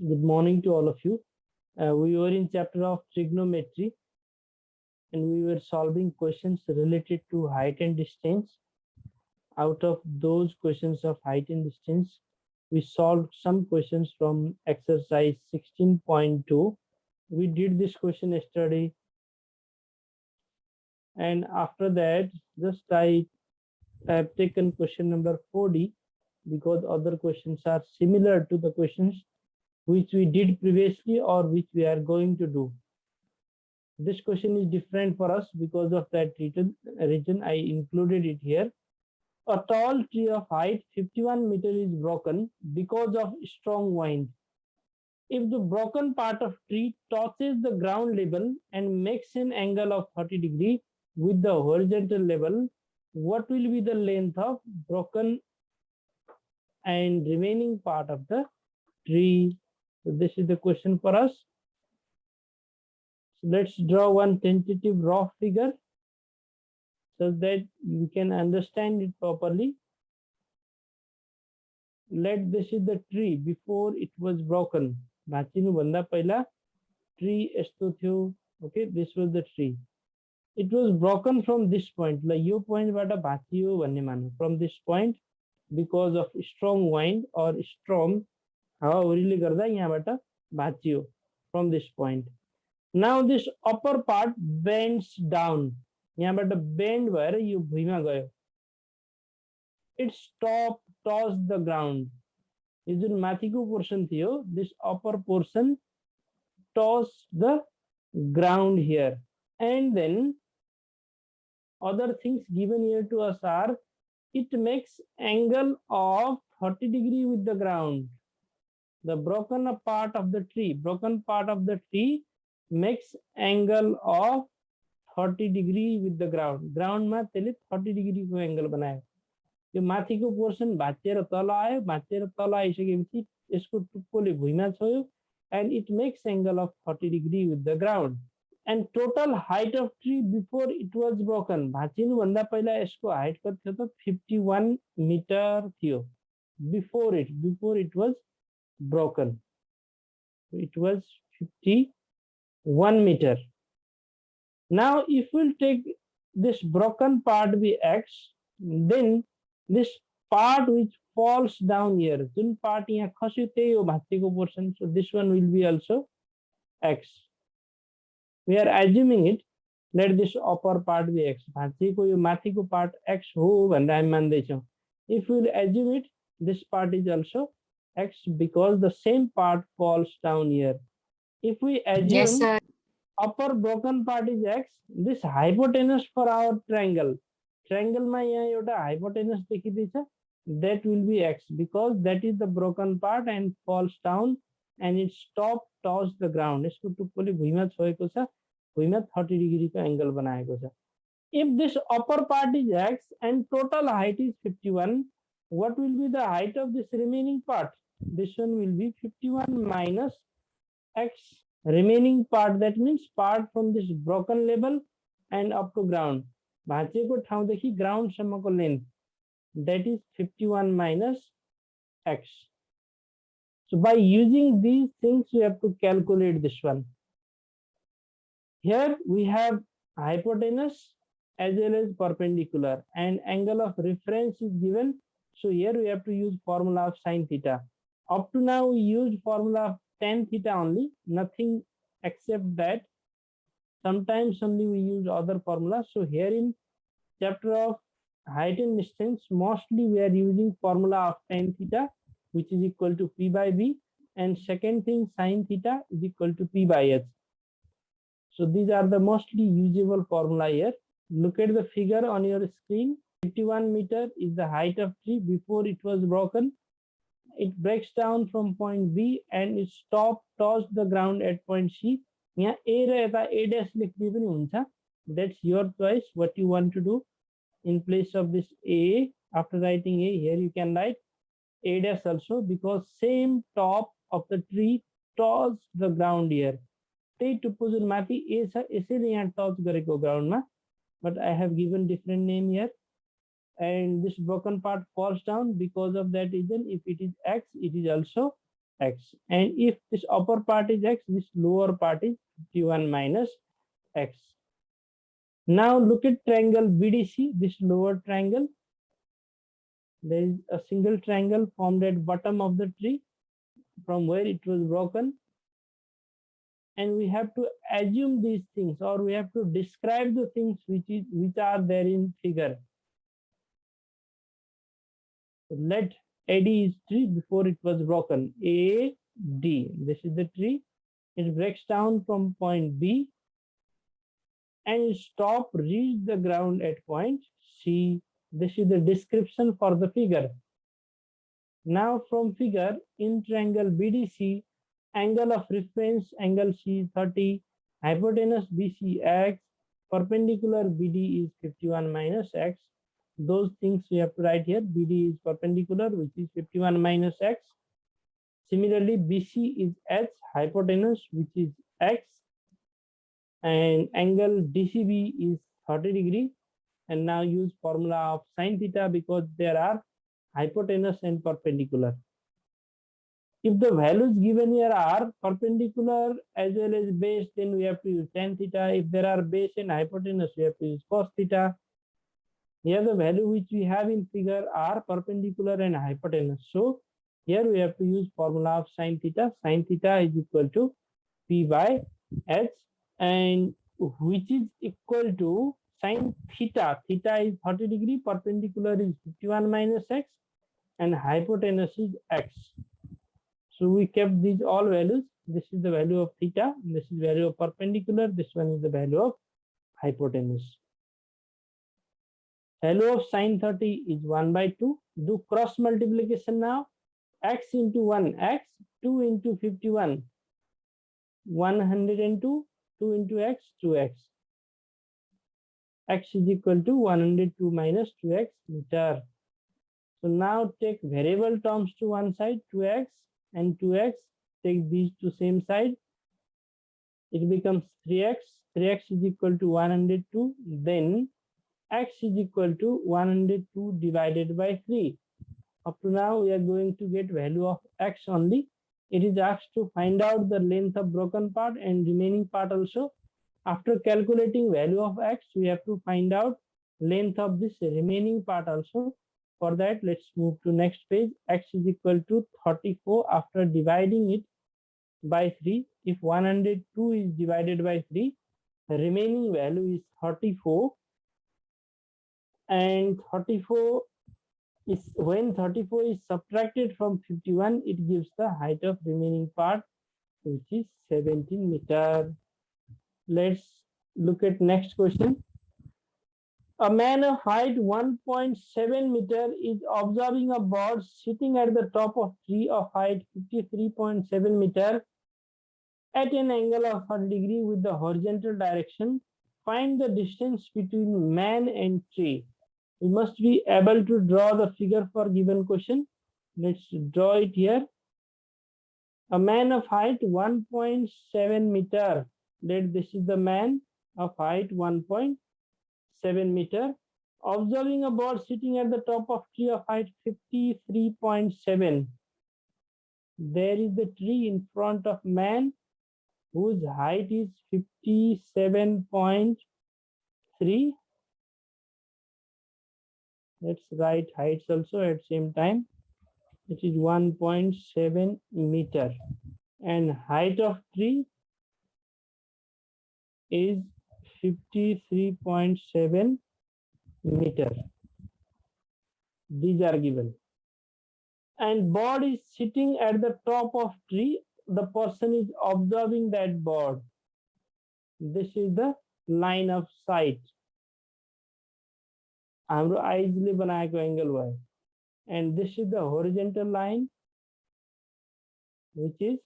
Good morning to all of you. We were in chapter of trigonometry and we were solving questions related to height and distance. Out of those questions of height and distance, we solved some questions from exercise 16.2. We did this question yesterday, and after that, just I have taken question number 4D because other questions are similar to the questions which we did previously or which we are going to do. This question is different for us because of that reason I included it here. A tall tree of height 51 meters is broken because of strong wind. If the broken part of tree touches the ground level and makes an angle of 30 degrees with the horizontal level, what will be the length of broken and remaining part of the tree? So this is the question for us. So let's draw one tentative raw figure so that you can understand it properly. Let this is the tree before it was broken. भाँचिनु भन्दा पहिला tree यस्तो थियो. Okay, this was the tree. It was broken from this point. ल यो point बाट भाँचियो भन्ने मानौ. From this point because of strong wind or storm हावाहुरीले गर्दा यहाँबाट भाँचियो from this point. Now this upper part bends down. यहाँबाट bend भएर यो भुइँमा गयो. Its top touched the ground. यो जुन माथिको पोर्सन थियो, this upper portion touched the ground here. And then other things given here to us are, it makes angle of 30 degree with the ground. The broken part of the tree makes angle of 30 degree with the ground. Ground मा त्यसले 30 degree को angle बनायो. यो माथिको portion भाँचिएर तल आयो, भाँचिएर तल आइसकेपछि यसको टुप्पोले भुइँमा छोयो and it makes angle of 30 degree with the ground. And total height of tree before it was broken. भाँचिनु भन्दा पहिला यसको हाइट कति थियो त 51 मिटर थियो. Before it was broken, it was 51 meter. Now if we'll take this broken part be x, then this part which falls down here, Jun part यहाँ खस्यो त्यही हो भाँचिएको portion, so this one will be also x. We are assuming it. Let this upper part be x. भाँचिएको यो माथिको part x हो भनेर हामी मान्दैछौँ. If we will assume it, this part is also x because the same part falls down here. If we assume Yes, sir. upper broken part is x, this hypotenuse for our triangle मा यहाँ एउटा hypotenuse देखिदैछ, that will be x because that is the broken part and falls down and its top touches the ground. यसको टुप्पोले भुइँमा छोएको छ, भुइँमा 30 degree को angle बनाएको छ. If this upper part is x and total height is 51, what will be the height of this remaining part? This one will be 51 minus x. Remaining part, that means part from this broken level and up to ground. भाँचिएको ठाउँदेखि ground सम्मको length, that is 51 minus x. So by using these things, we have to calculate this one. Here we have hypotenuse as well as perpendicular, and angle of reference is given. So here we have to use formula of sin theta. Up to now we used formula of tan theta only, nothing except that. Sometimes only we use other formulas. So here in chapter of height and distance, mostly we are using formula of tan theta, which is equal to p by b, and second thing sin theta is equal to p by h. So these are the mostly usable formula here. Look at the figure on your screen. 51 meter is the height of tree before it was broken. It breaks down from point B and its top touched the ground at point C. यहाँ A र यता A dash लेख्ने पनि हुन्छ. That's your choice what you want to do. In place of this A, after writing A, here you can write A dash also because same top of the tree touched the ground here. त्यही टुप्पो जुन माथि A छ यसैले यहाँ touch गरेको ग्राउन्डमा, but I have given different name here. And this broken part falls down because of that reason. If it is x, it is also x. And if this upper part is x, this lower part is 51 minus x. Now look at triangle BDC, this lower triangle. There is a single triangle formed at bottom of the tree from where it was broken. And we have to assume these things, or we have to describe the things which are there in figure. So let AD is tree before it was broken. AD, this is the tree. It breaks down from point B and stop, reach the ground at point C. This is the description for the figure. Now from figure, in triangle BDC, angle of reference angle C is 30, hypotenuse BC x, perpendicular BD is 51 minus x. Those things we have to write here. BD is perpendicular, which is 51 minus x. Similarly, BC is h, hypotenuse, which is x, and angle DCB is 30 degree. And now use formula of sine theta because there are hypotenuse and perpendicular. If the values given here are perpendicular as well as base, then we have to use tan theta. If there are base and hypotenuse, we have to use cos theta. Here the value which we have in figure are perpendicular and hypotenuse. So here we have to use formula of sine theta. Sine theta is equal to P by H, and which is equal to sine theta. Theta is 30 degree, perpendicular is 51 minus x, and hypotenuse is x. So we kept these all values. This is the value of theta, this is value of perpendicular, this one is the value of hypotenuse. Value of sine 30 is 1 by 2. Do cross multiplication now. X into 1, x, 2 into 51, 102, 2 into x, 2x. X is equal to 102 minus 2x meter. So now take variable terms to one side, 2x and 2x. Take these to same side. It becomes 3x. 3x is equal to 102. Then x is equal to 102 divided by 3. Up to now, we are going to get value of x only. It is asked to find out the length of broken part and remaining part also. After calculating value of x, we have to find out length of this remaining part also. For that, let's move to next page. X is equal to 34 after dividing it by 3. If 102 is divided by 3, the remaining value is 34. And 34 is, when 34 is subtracted from 51, it gives the height of remaining part, which is 17 meter. Let's look at next question. A man of height 1.7 meter is observing a bird sitting at the top of tree of height 53.7 meter at an angle of 30 degree with the horizontal direction. Find the distance between man and tree. We must be able to draw the figure for given question. Let's draw it here. A man of height 1.7 meter. This is the man of height 1.7 meter. Observing a bird sitting at the top of tree of height 53.7. There is the tree in front of man whose height is 57.3. Let's write heights also at same time. It is 1.7 meter, and height of tree is 53.7 meter. These are given. And bird is sitting at the top of tree. The person is observing that bird. This is the line of sight. हाम्रो आइजले बनाएको angle भयो, and this is the horizontal line which is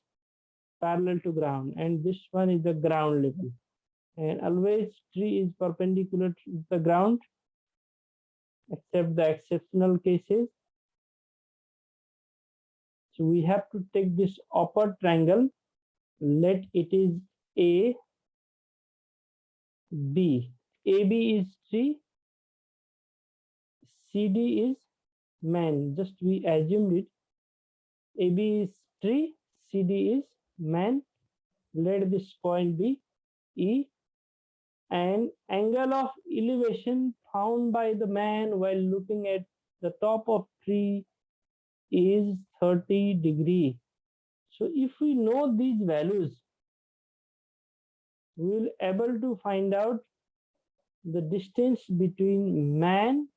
parallel to ground, and this one is the ground level, and always tree is perpendicular to the ground except the exceptional cases. So we have to take this upper triangle, let it is A, B. AB is tree, CD is man, just we assumed it. AB is tree, CD is man. Let this point be E. And angle of elevation found by the man while looking at the top of tree is 30 degree. So if we know these values, we will able to find out the distance between man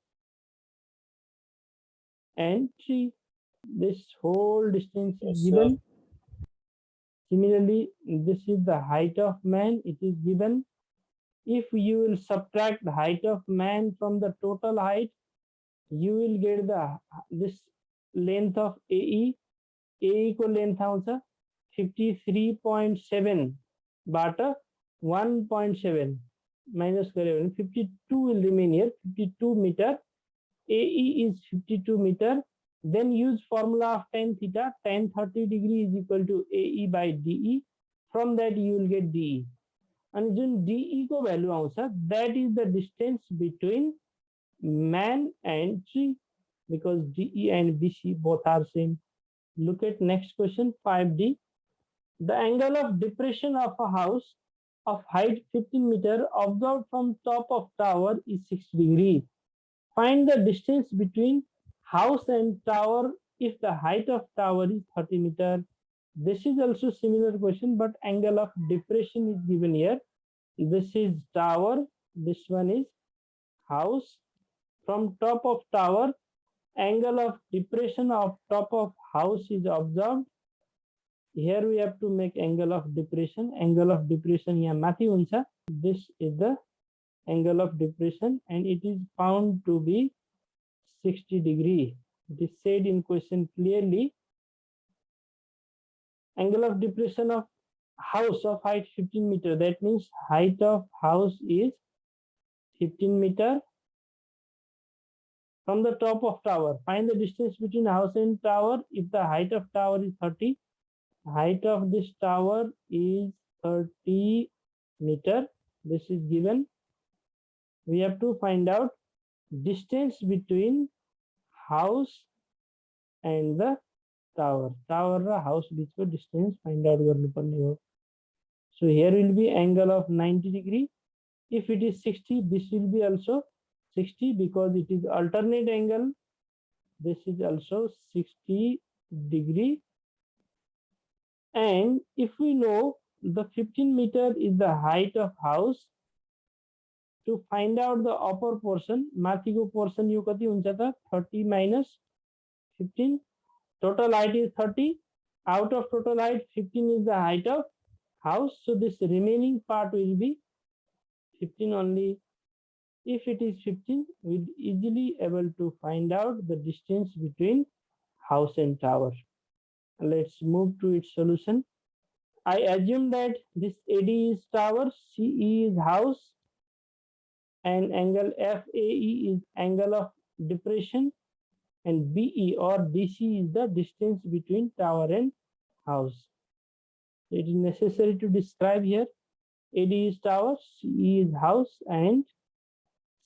and tree. This whole distance is Yes, given. sir. Similarly, this is the height of man. It is given. If you will subtract the height of man from the total height, you will get this length of AE. AE को length आउँछ 53.7 बाट 1.7 minus गर्यो भने 52 will remain here. 52 meter. AE is 52 meter. Then use formula of tan theta. Tan 30 degree is equal to AE by DE. From that you will get DE. And Jun DE को value आउँछ, that is the distance between man and tree, because DE and BC both are same. Look at next question, 5D. The angle of depression of a house of height 15 meter observed from top of tower is 60 degree. Find the distance between house and tower if the height of tower is 30 meter. This is also similar question, but angle of depression is given here. This is tower, this one is house. From top of tower, angle of depression of top of house is observed. Here we have to make angle of depression. Angle of depression यहाँ माथि हुन्छ. This is the angle of depression and it is found to be 60 degree. It is said in question clearly. Angle of depression of house of height 15 meter. That means height of house is 15 meter. From the top of tower, find the distance between house and tower. If the height of tower is 30, height of this tower is 30 meter. This is given. We have to find out distance between house and the tower. Tower raw house बिचको distance find out गर्नुपर्ने हो. So here will be angle of 90 degree. If it is 60, this will be also 60 because it is alternate angle. This is also 60 degree. And if we know the 15 meter is the height of house, to find out the upper portion, माथिको portion यो कति हुन्छ त 30 minus 15. Total height is 30. Out of total height, 15 is the height of house. So this remaining part will be 15 only. If it is 15, we'll easily able to find out the distance between house and tower. Let's move to its solution. I assume that this AD is tower, CE is house, and angle FAE is angle of depression, and BE or DC is the distance between tower and house. It is necessary to describe here. AD is tower, CE is house, and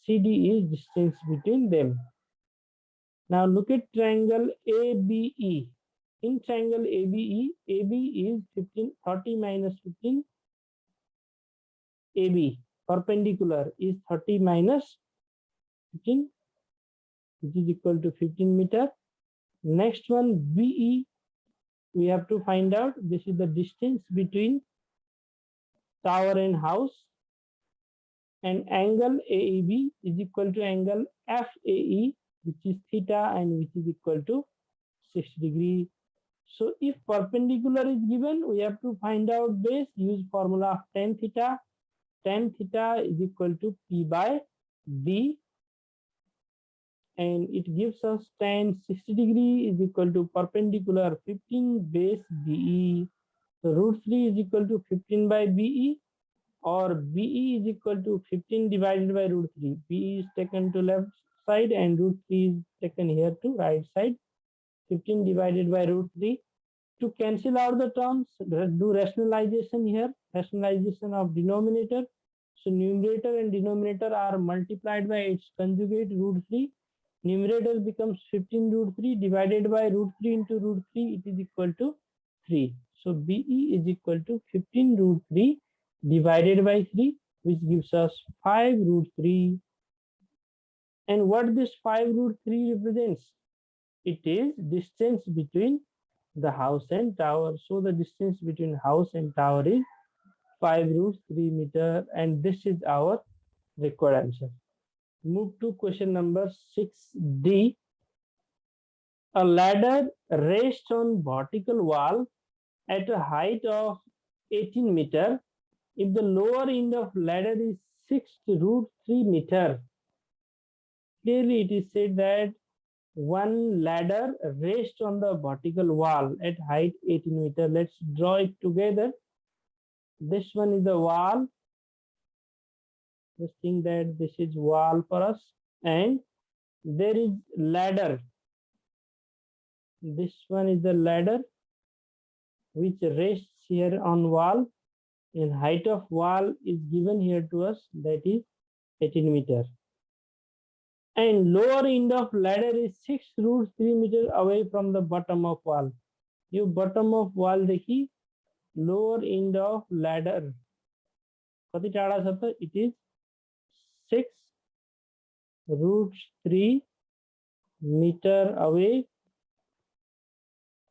CD is distance between them. Now look at triangle ABE. In triangle ABE, AB is 30 minus 15. AB perpendicular is 30 minus 15, which is equal to 15 meter. Next one, BE, we have to find out. This is the distance between tower and house. And angle AEB is equal to angle FAE, which is theta and which is equal to 60 degree. So if perpendicular is given, we have to find out base, use formula of tan theta. Tan theta is equal to P by D. And it gives us tan 60 degree is equal to perpendicular 15 base BE. So root 3 is equal to 15 by BE, or BE is equal to 15 divided by root 3. BE is taken to left side and root 3 is taken here to right side. 15 divided by root 3. To cancel out the terms, do rationalization here. Rationalization of denominator. So numerator and denominator are multiplied by its conjugate root 3. Numerator becomes 15 root 3 divided by root 3 into root 3. It is equal to 3. So BE is equal to 15 root 3 divided by 3, which gives us 5 root 3. And what this 5 root 3 represents? It is distance between the house and tower. So the distance between house and tower is 5 root 3 meter, and this is our required answer. Move to question number 6D. A ladder rests on vertical wall at a height of 18 meter. If the lower end of ladder is 6 root 3 meter, clearly it is said that one ladder rests on the vertical wall at height 18 meter. Let's draw it together. This one is the wall. Just think that this is wall for us, and there is ladder. This one is the ladder which rests here on wall, and height of wall is given here to us, that is 18 meter. And lower end of ladder is 6 root 3 meter away from the bottom of wall. You bottom of wall देखी, lower end of ladder कति टाढा छ त? It is 6 root 3 meter away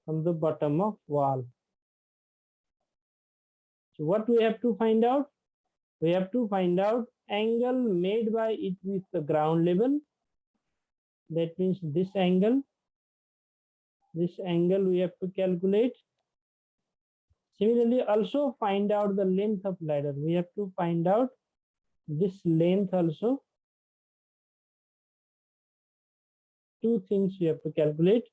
from the bottom of wall. So what we have to find out? We have to find out angle made by it with the ground level. That means this angle we have to calculate. Similarly, also find out the length of ladder. We have to find out this length also. Two things we have to calculate.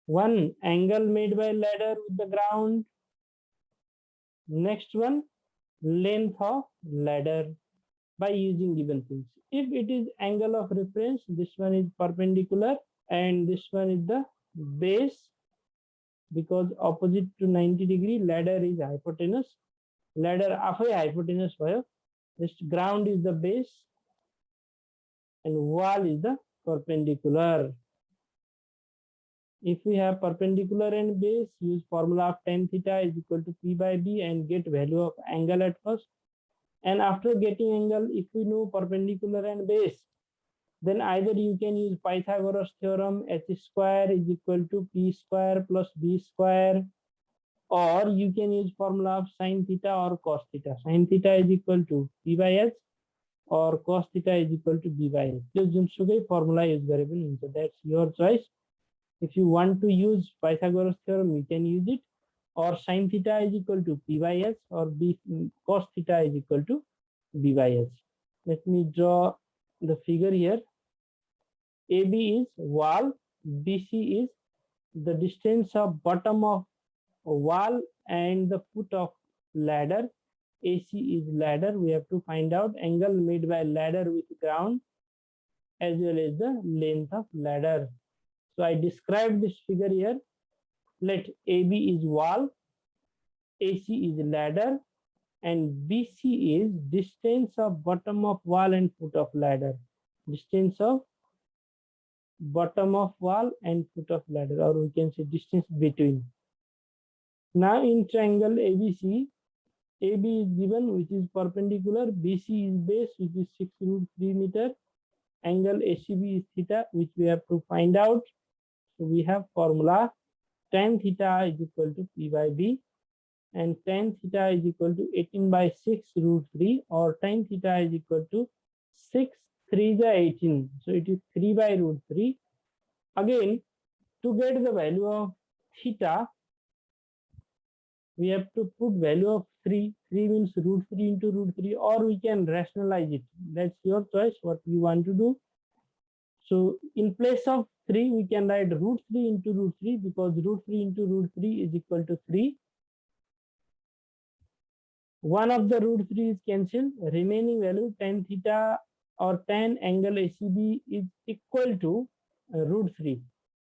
One, angle made by ladder with the ground. Next one, length of ladder by using given things. If it is angle of reference, this one is perpendicular and this one is the base, because opposite to 90 degree, ladder is hypotenuse. Ladder after hypotenuse भयो. This ground is the base and wall is the perpendicular. If we have perpendicular and base, use formula of tan theta is equal to P by B and get value of angle at first. And after getting angle, if we know perpendicular and base, then either you can use Pythagoras theorem, h square is equal to P square plus B square, or you can use formula of sin theta or cos theta. Sin theta is equal to P by H or cos theta is equal to B by H. Just जुनसुकै formula use गरेको हुन्छ. That's your choice. If you want to use Pythagoras theorem, you can use it, or sin theta is equal to P by H or cos theta is equal to B by H. Let me draw the figure here. AB is wall, BC is the distance of bottom of wall and the foot of ladder. AC is ladder. We have to find out angle made by ladder with ground as well as the length of ladder. So I described this figure here. Let AB is wall, AC is ladder, and BC is distance of bottom of wall and foot of ladder. Distance of bottom of wall and foot of ladder, or we can say distance between. Now in triangle ABC, AB is given, which is perpendicular, BC is base, which is 6 root 3 meter, angle ACB is theta, which we have to find out. So we have formula tan theta is equal to P by B, and tan theta is equal to 18 by 6 root 3, or tan theta is equal to 6 3 is 18. So it is 3 by root 3. Again, to get the value of theta, we have to put value of 3. 3 means root 3 into root 3, or we can rationalize it. That's your choice, what you want to do. So in place of 3, we can write root 3 into root 3, because root 3 into root 3 is equal to 3. One of the root 3 is cancelled. Remaining value tan theta or tan angle ACB is equal to root 3.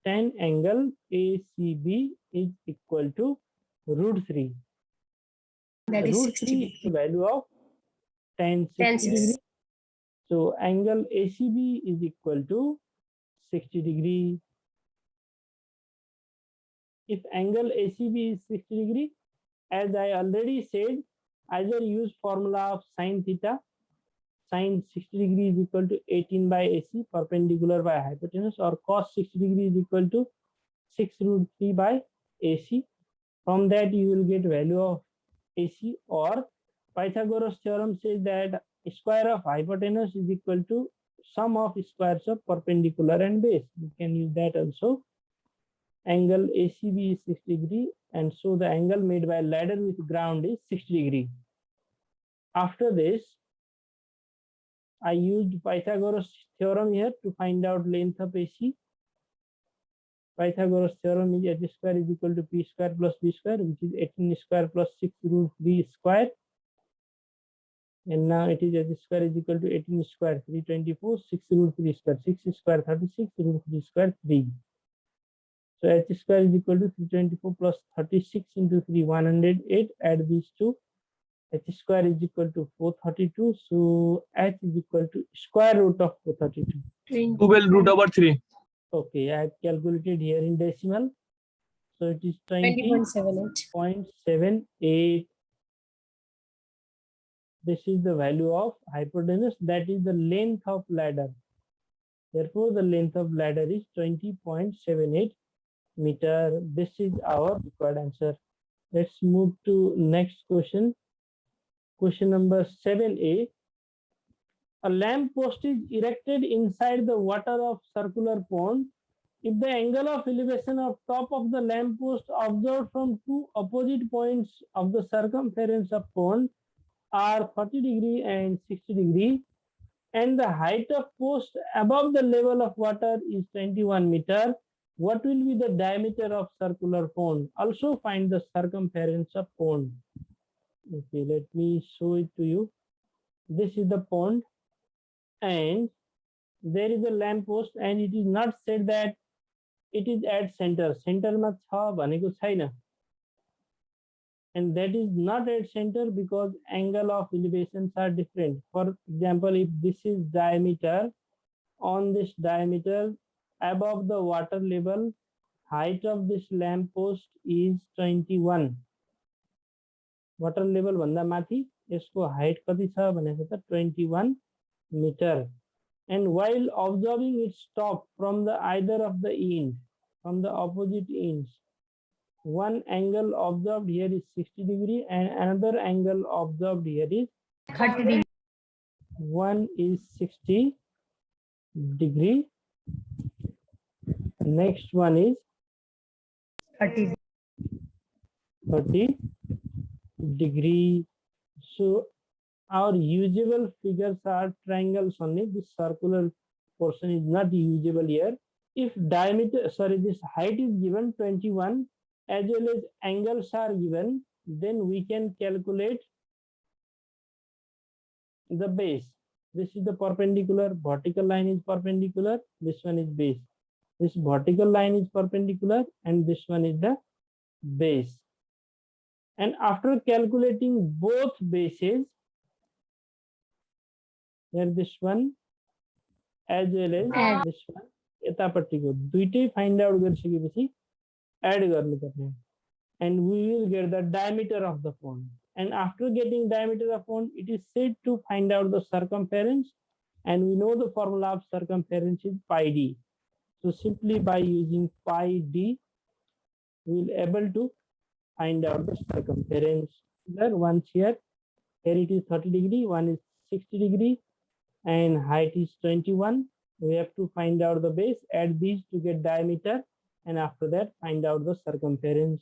Tan angle ACB is equal to root 3. That is root 3 is the value of tan 60 degree. So angle ACB is equal to 60 degree. If angle ACB is 60 degree, as I already said, either use formula of sine theta, sine 60 degree is equal to 18 by AC, perpendicular by hypotenuse, or cos 60 degree is equal to 6 root 3 by AC. From that you will get value of AC, or Pythagoras theorem says that square of hypotenuse is equal to sum of squares of perpendicular and base. You can use that also. Angle ACB is 60 degree, and so the angle made by ladder with ground is 60 degree. After this, I used Pythagoras theorem here to find out length of AC. Pythagoras theorem is h square is equal to p square plus b square, which is 18 square plus 6 root 3 square. And now it is h square is equal to 18 square 324, 6 root 3 square, 6 square 36, root 3 square 3. So h square is equal to 324 plus 36 into 3, 108. Add these two. H square is equal to 432. So h is equal to square root of 432. 12 root over 3. Okay, I have calculated here in decimal. So it is 20.78. 20.78. This is the value of hypotenuse, that is the length of ladder. Therefore, the length of ladder is 20.78 meter. This is our required answer. Let's move to next question. Question number 7A. A lamp post is erected inside the water of circular pond. If the angle of elevation of top of the lamp post observed from two opposite points of the circumference of pond are 40 degree and 60 degree, and the height of post above the level of water is 21 meter, what will be the diameter of circular pond? Also find the circumference of pond. Okay, let me show it to you. This is the pond, and there is a lamp post, and it is not said that it is at center. Center ma cha bhaneko chaina. And that is not at center because angle of elevations are different. For example, if this is diameter, on this diameter above the water level, height of this lamp post is 21. Water level भन्दा माथि यसको height कति छ भनेको त 21 meter. And while observing its top from the either of the end, from the opposite ends, one angle observed here is 60 degree and another angle observed here is 30 degree. One is 60 degree, next one is 30. 30 degree. So our usable figures are triangles only. This circular portion is not usable here. If diameter, sorry, this height is given 21 as well as angles are given, then we can calculate the base. This is the perpendicular, vertical line is perpendicular, this one is base. This vertical line is perpendicular and this one is the base. And after calculating both bases, here this one as well as this one, यतापट्टिको दुईटै find out गरिसकेपछि add गर्नुपर्ने, and we will get the diameter of the pond. And after getting diameter of pond, it is said to find out the circumference, and we know the formula of circumference is pi d. So simply by using pi d, we will able to find out the circumference. There once here it is 30 degree, one is 60 degree, and height is 21. We have to find out the base, add these to get diameter, and after that find out the circumference.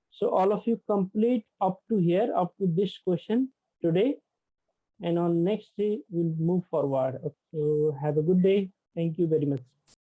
So all of you complete up to here, up to this question today, and on next day we'll move forward. So have a good day. Thank you very much.